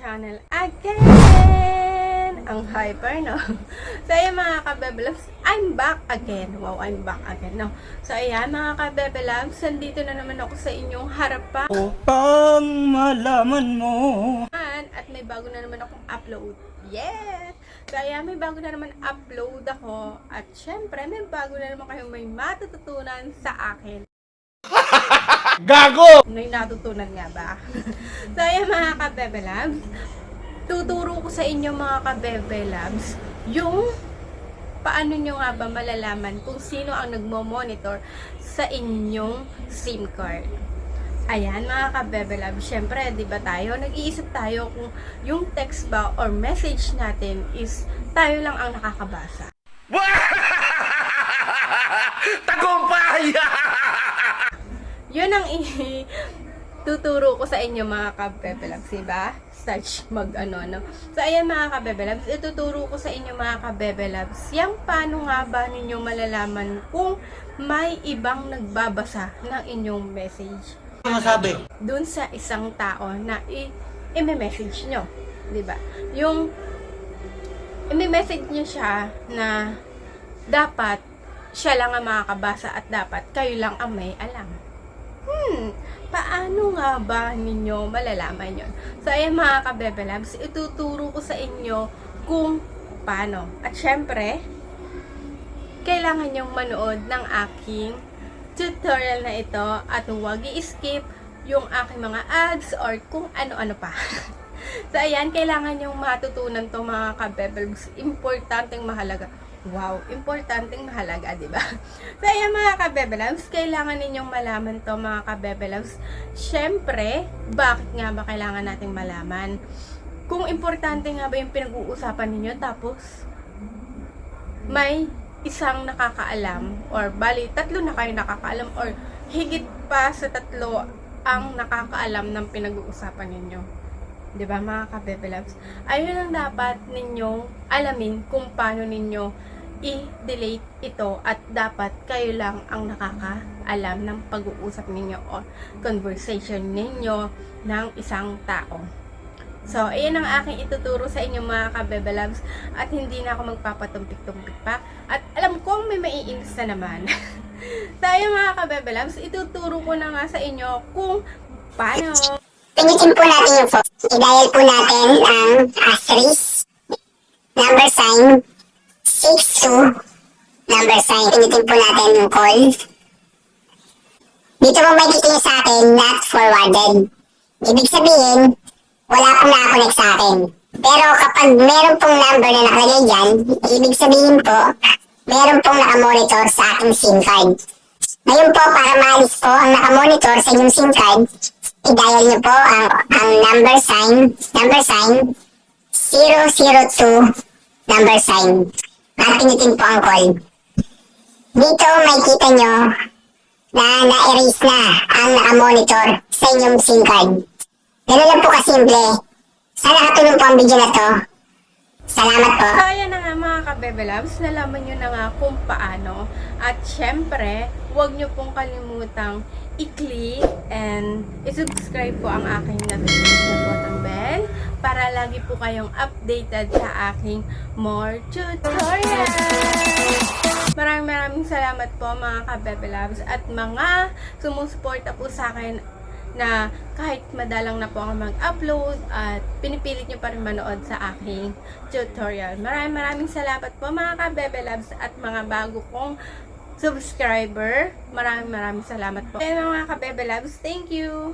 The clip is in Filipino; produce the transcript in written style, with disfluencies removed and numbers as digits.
channel again! Ang hyper, no? So, ayan mga kabebelabs, I'm back again. Wow, I'm back again, no? So, ayan mga kabebelabs, nandito na naman ako sa inyong harapan. Upang malaman mo. At may bago na naman akong upload. Yes! So, ayan, may bago na naman upload ako. At syempre, may bago na naman kayong may matututunan sa akin. Gago! May natutunan nga ba? So, ayan mga kabebelabs, tuturo ko sa inyo mga kabebelabs yung paano nyo nga ba malalaman kung sino ang nagmo-monitor sa inyong SIM card. Ayan mga kabebelabs, syempre di ba tayo, nag-iisip tayo kung yung text ba or message natin is tayo lang ang nakakabasa. Tagumpay! Yun ang tuturo ko sa inyo mga kabebelabs, diba? Start mag-ano, no? So, ayan mga kabebelabs, ituturo ko sa inyo mga kabebelabs, yung paano nga ba ninyo malalaman kung may ibang nagbabasa ng inyong message. Ano masabi? Dun sa isang tao na i-message nyo, diba? Yung i-message nyo siya na dapat siya lang ang makakabasa at dapat kayo lang ang may alam. Paano nga ba ninyo malalaman yon? So, ayan mga kabebelabs, ituturo ko sa inyo kung paano. At syempre, kailangan nyong manood ng aking tutorial na ito at huwag i-skip yung aking mga ads or kung ano-ano pa. So, ayan, kailangan nyong matutunan to mga kabebelabs. Importanteng mahalaga. Wow, importanteng mahalaga, di ba? So, ayan mga kabebelabs, kailangan ninyong malaman to mga kabebelabs. Syempre, bakit nga ba kailangan nating malaman? Kung importante nga ba yung pinag-uusapan ninyo, tapos may isang nakakaalam, or bali, tatlo na kayo nakakaalam, or higit pa sa tatlo ang nakakaalam ng pinag-uusapan ninyo. Di ba mga kabebelabs? Ayun ang dapat ninyong alamin kung paano ninyo i-delete ito at dapat kayo lang ang nakakaalam ng pag-uusap ninyo o conversation ninyo ng isang tao. So, ayan ang aking ituturo sa inyo mga kabebelabs at hindi na ako magpapatumpik-tumpik pa at alam kong may maiinis na naman. Tayo mga kabebelabs, ituturo ko na nga sa inyo kung paano. Pinitin po natin yung phone. I-dial po natin ang asterisk, number sign, 62, number sign. Pinitin po natin yung call. Dito po may kikinig sa akin, not forwarded. Ibig sabihin, wala pong nakakonect sa akin. Pero kapag meron pong number na nakalagay dyan, ibig sabihin po, meron pong nakamonitor sa aking SIM card. Ngayon po, para maalis po ang nakamonitor sa inyong SIM card, i-dial nyo po ang number sign, 002, number sign. At pinitin po ang call. Dito may kita nyo na na-erase na ang nakamonitor sa inyong SIM card. Ganun lang po kasimple. Sana katulong po ang video na to. Salamat po. So, ayan na nga mga kabebelabs, nalaman nyo na nga kung paano. At syempre, huwag nyo pong kalimutang i-click and i-subscribe po ang aking notification button bell para lagi po kayong updated sa aking more tutorials. Maraming salamat po mga kabebelabs at mga sumusuporta po sa akin na kahit madalang na po ako mag-upload at pinipilit nyo pa rin manood sa aking tutorial. Maraming salamat po mga kabebelabs at mga bago kong subscriber. Maraming salamat po. Mga kabebelabs, thank you!